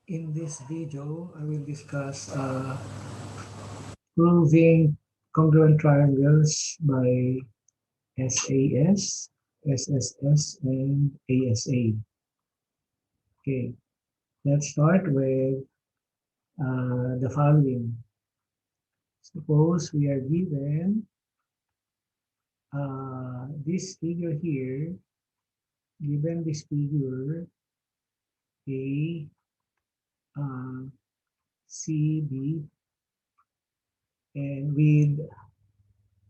In this video, I will discuss proving congruent triangles by SAS, SSS, and ASA. Okay, let's start with the following. Suppose we are given this figure here, given this figure A, uh, C, B, and with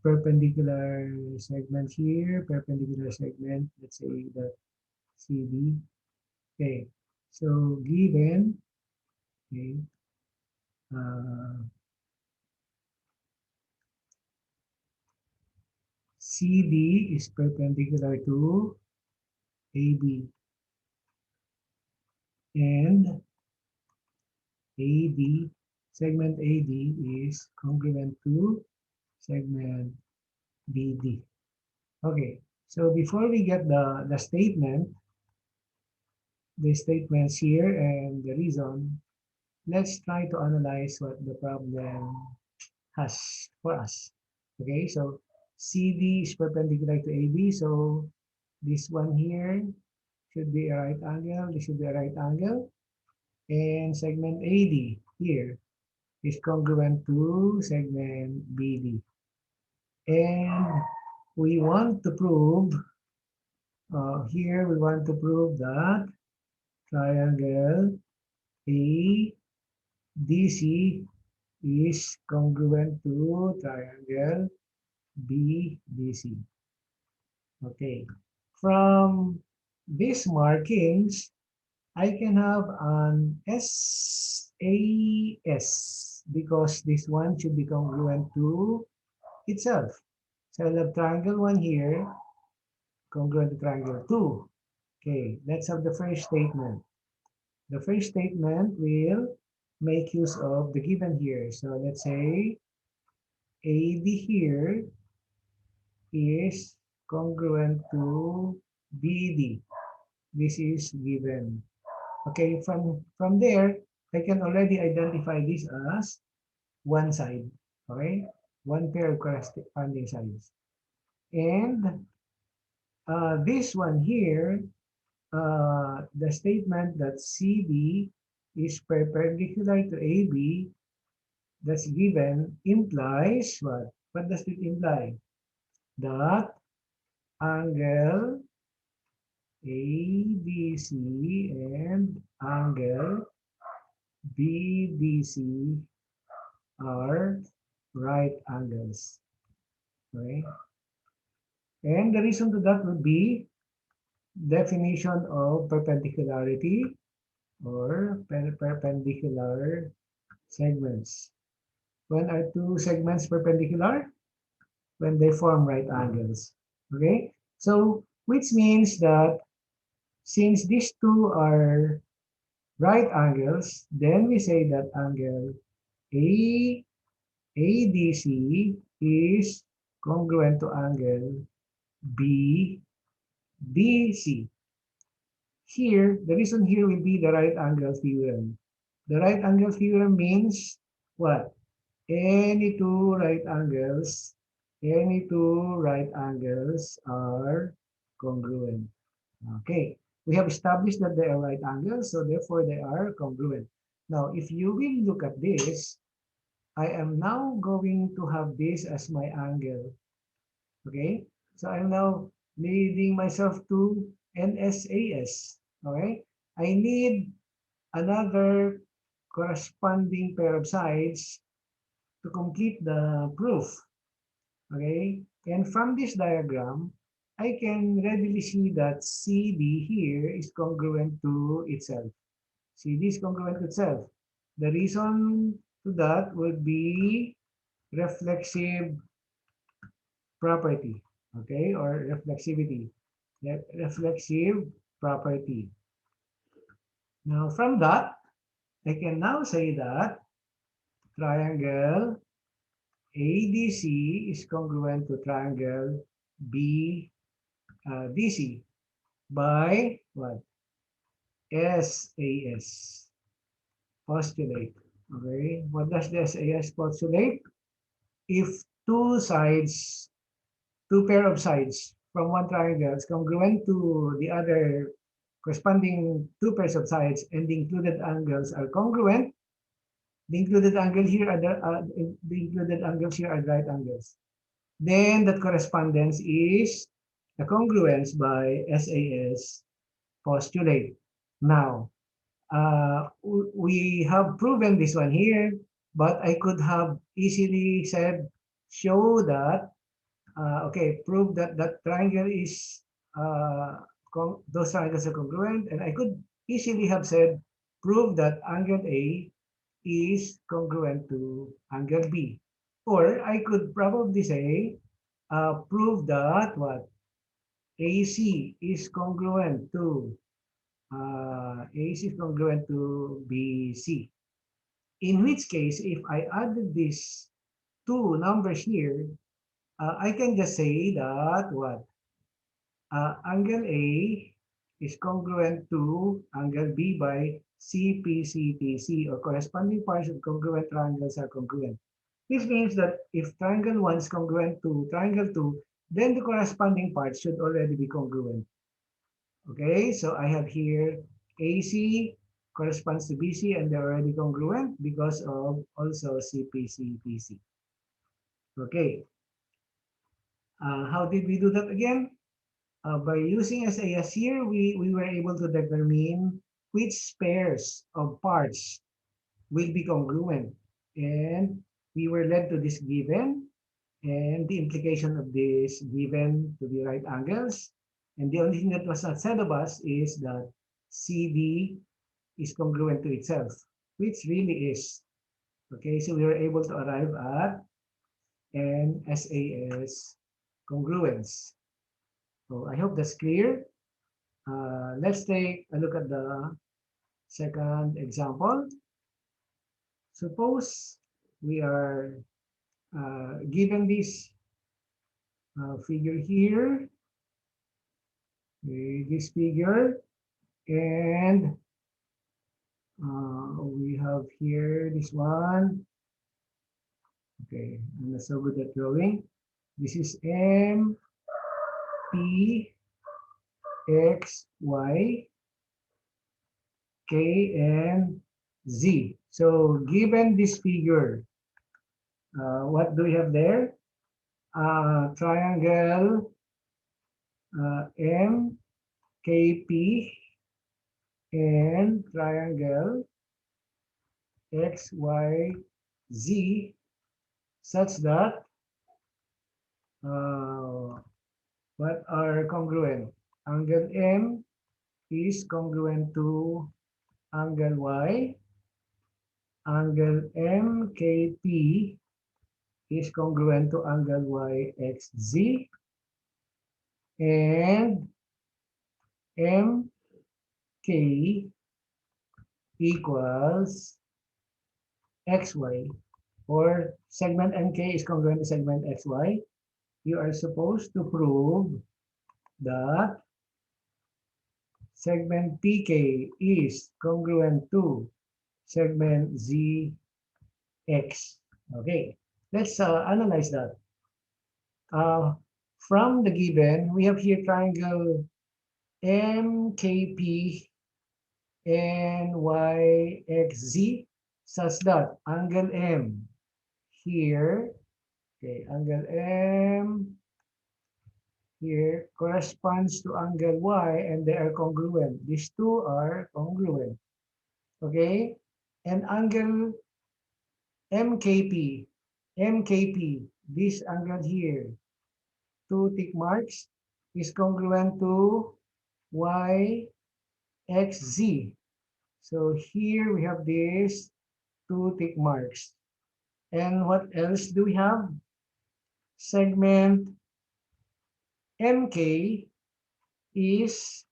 perpendicular segment here, perpendicular segment, let's say that CD. Okay, so given, okay, uh, CD is perpendicular to AB and AD, segment AD is congruent to segment BD. Okay, so before we get the statements here and the reason, let's try to analyze what the problem has for us. Okay, so CD is perpendicular to AB, so this one here should be a right angle, this should be a right angle, and segment AD here is congruent to segment BD. And we want to prove, here we want to prove that triangle ADC is congruent to triangle BDC. Okay. From these markings, I can have an SAS because this one should be congruent to itself. So I'll have triangle 1 here, congruent to triangle 2. Okay, let's have the first statement. The first statement will make use of the given here. So let's say AD here is congruent to BD. This is given. Okay, from there, I can already identify this as one side. Okay, one pair of corresponding sides. And this one here, the statement that CD is perpendicular to AB that's given implies what? What does it imply? That angle ABC and angle BDC are right angles. Okay? And the reason to that would be definition of perpendicularity or perpendicular segments. When are two segments perpendicular? When they form right angles. Okay? So, which means that since these two are right angles, then we say that angle A ADC is congruent to angle BDC. Here, the reason here will be the right angle theorem. The right angle theorem means what? Any two right angles, any two right angles are congruent. Okay, we have established that they are right angles, so therefore they are congruent. Now, if you will look at this, I am now going to have this as my angle. Okay, so I'm now leading myself to NSAS. Okay, I need another corresponding pair of sides to complete the proof. Okay, and from this diagram, I can readily see that CD here is congruent to itself. CD is congruent to itself. The reason to that would be reflexive property, okay, or reflexivity. Reflexive property. Now, from that, I can now say that triangle ADC is congruent to triangle BDC by what? SAS. postulate. Okay, what does the SAS postulate? If two sides, two pair of sides from one triangle is congruent to the other corresponding two pairs of sides and the included angles are congruent, the included angle here are the included angles here are right angles. Then that correspondence is the congruence by SAS postulate. Now, we have proven this one here, but I could have easily said, show that, okay, prove that that triangle is, those triangles are congruent, and I could easily have said, prove that angle A is congruent to angle B. Or I could probably say, prove that what? AC is congruent to AC is congruent to BC. In which case, if I added these two numbers here, I can just say that what? Angle A is congruent to angle B by CPCTC, or corresponding parts of congruent triangles are congruent. This means that if triangle 1 is congruent to triangle 2, then the corresponding parts should already be congruent. Okay, so I have here AC corresponds to BC, and they're already congruent because of also CPCTC. Okay, how did we do that again? By using SAS here, we were able to determine which pairs of parts will be congruent. And we were led to this given and the implication of this given to be right angles. And the only thing that was not said of us is that CD is congruent to itself, which really is. Okay, so we were able to arrive at an SAS congruence. So I hope that's clear. Let's take a look at the second example. Suppose we are given this figure here, this figure, and we have here this one. Okay, I'm not so good at drawing. This is M, P, X, Y, K, and Z. So given this figure, what do we have there? Triangle MKP and triangle XYZ such that what are congruent? Angle M is congruent to angle Y. Angle MKP is congruent to angle YXZ. And MK equals XY, or segment MK is congruent to segment XY. You are supposed to prove that segment PK is congruent to segment ZX. Okay, let's analyze that. From the given, we have here triangle MKP and YXZ such that angle M here, okay, angle M here corresponds to angle Y, and they are congruent. These two are congruent. Okay, and angle MKP, this angle here, two tick marks, is congruent to YXZ. So here we have these two tick marks. And what else do we have? Segment MK is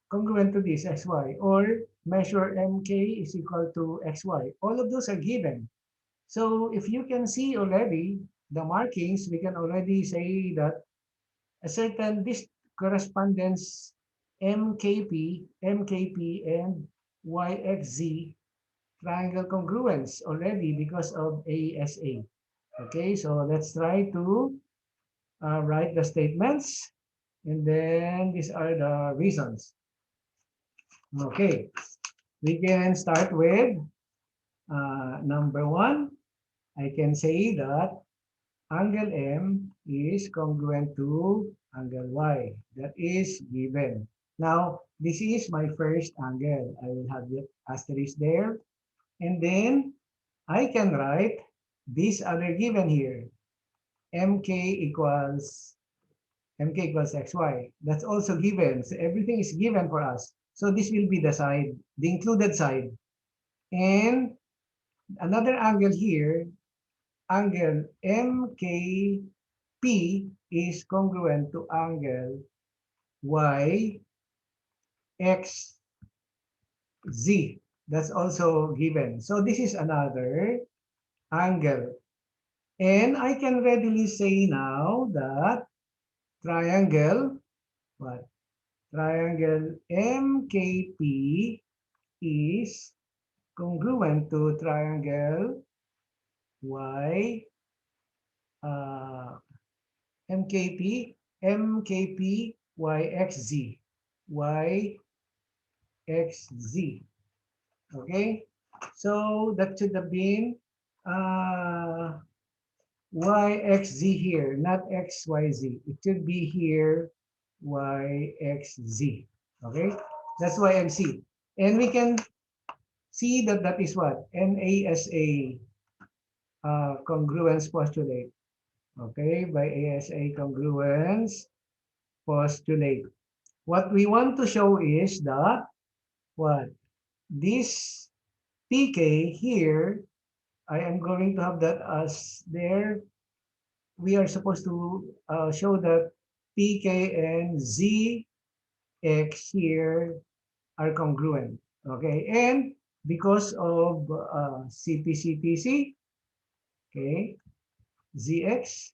congruent to this XY, or measure MK is equal to XY. All of those are given. So if you can see already the markings, we can already say that a certain this correspondence MKP, and YXZ triangle congruence already because of ASA. Okay, so let's try to write the statements, and then these are the reasons. Okay, we can start with number one. I can say that angle M is congruent to angle Y. That is given. Now, this is my first angle. I will have the asterisk there. And then I can write this other given here. MK equals XY. That's also given. So everything is given for us. So this will be the side, the included side. And another angle here, angle MKP is congruent to angle YXZ. That's also given. So this is another angle. And I can readily say now that triangle, what? Triangle MKP is congruent to triangle Y MKP MKP YXZ YXZ. Okay, so that should have been uh, YXZ here, not XYZ. It should be here YXZ. Okay, that's YXZ. And we can see that that is what? NASA congruence postulate. Okay, by ASA congruence postulate. What we want to show is that what? This PK here, I am going to have that as there. We are supposed to show that PK and ZX here are congruent. Okay, and because of CPCTC, okay, ZX,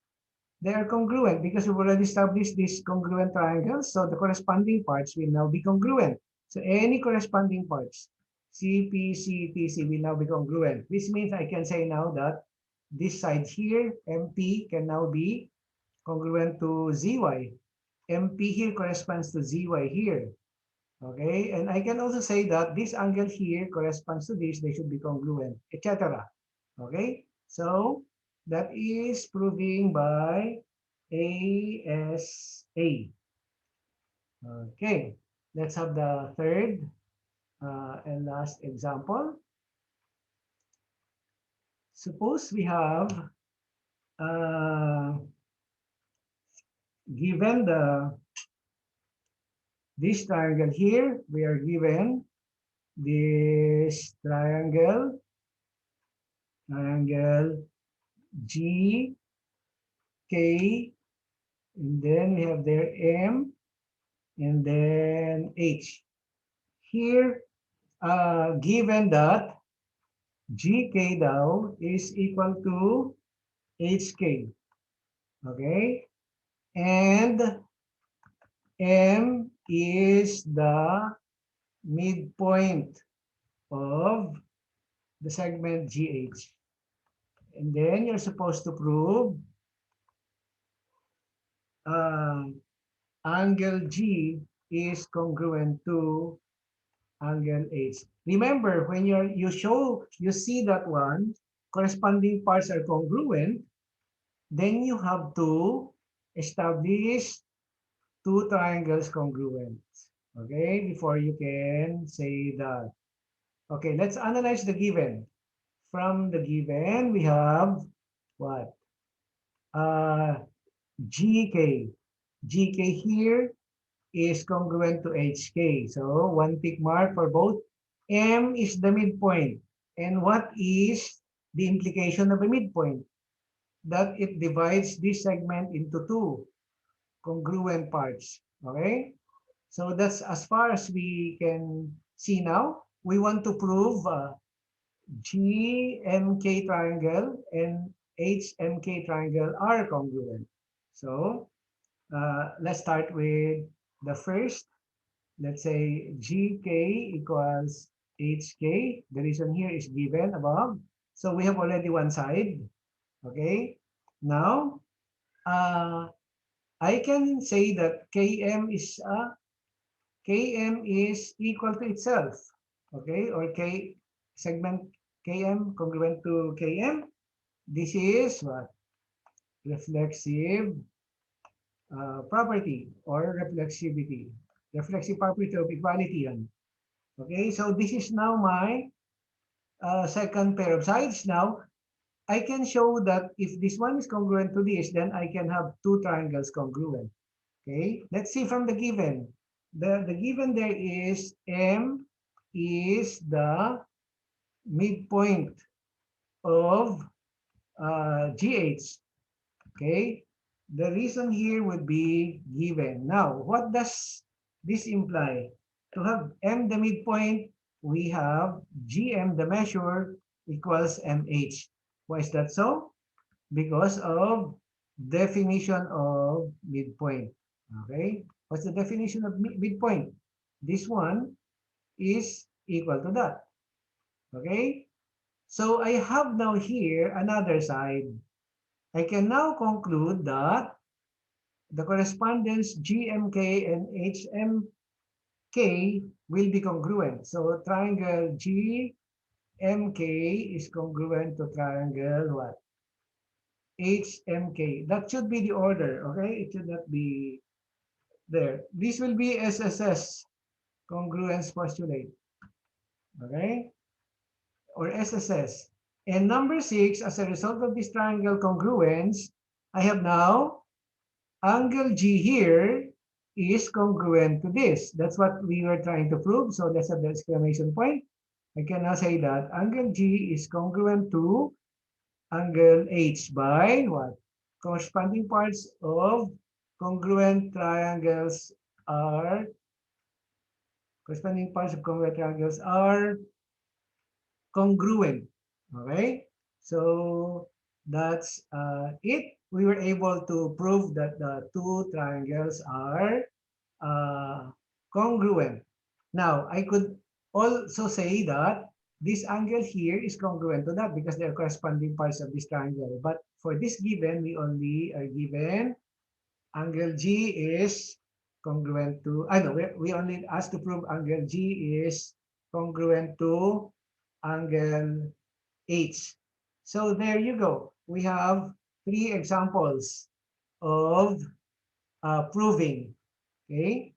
they are congruent because we've already established these congruent triangles. So the corresponding parts will now be congruent. So any corresponding parts, CPCTC will now be congruent. This means I can say now that this side here, MP, can now be congruent to ZY. MP here corresponds to ZY here. Okay, and I can also say that this angle here corresponds to this, they should be congruent, etc. Okay, so that is proving by ASA. Okay, let's have the third and last example. Suppose we have uh, given this triangle here, we are given this triangle G, K, and then we have there M, and then H. Here, given that GK daw is equal to HK, okay? And M is the midpoint of the segment GH. And then you're supposed to prove uh, angle G is congruent to angle H. Remember, when you see that one, corresponding parts are congruent, then you have to establish two triangles congruent. Okay, before you can say that. Okay, let's analyze the given. From the given, we have what? Uh, GK. GK here is congruent to HK. So one tick mark for both. M is the midpoint. And what is the implication of a midpoint? That it divides this segment into two congruent parts. Okay? So that's as far as we can see now. We want to prove GMK triangle and HMK triangle are congruent. So let's start with the first. Let's say GK equals HK. The reason here is given above. So we have already one side. Okay. Now, I can say that Km is equal to itself. Okay, or K segment Km congruent to Km. This is what? Reflexive property or reflexivity. Reflexive property of equality yan. Okay, so this is now my second pair of sides. Now, I can show that if this one is congruent to this, then I can have two triangles congruent. Okay, let's see from the given. The given there is M is the midpoint of GH. Okay, the reason here would be given. Now, what does this imply? To have M the midpoint, we have GM the measure equals MH. Why is that so? Because of definition of midpoint. Okay, what's the definition of midpoint? This one is equal to that. Okay, so I have now here another side. I can now conclude that the correspondence GMK and HMK will be congruent. So triangle GMK is congruent to triangle what? HMK. That should be the order, okay? It should not be there. This will be SSS, congruence postulate, okay? Or SSS. And number 6, as a result of this triangle congruence, I have now angle G here is congruent to this. That's what we were trying to prove. So that's at the exclamation point. I can now say that angle G is congruent to angle H by what? Corresponding parts of congruent triangles are corresponding parts of congruent triangles are congruent. Okay, so that's it. We were able to prove that the two triangles are congruent. Now, I could also say that this angle here is congruent to that because they are corresponding parts of this triangle. But for this given, we only are given angle G is congruent to, I know, we only asked to prove angle G is congruent to angle H. So there you go. We have 3 examples of proving. Okay.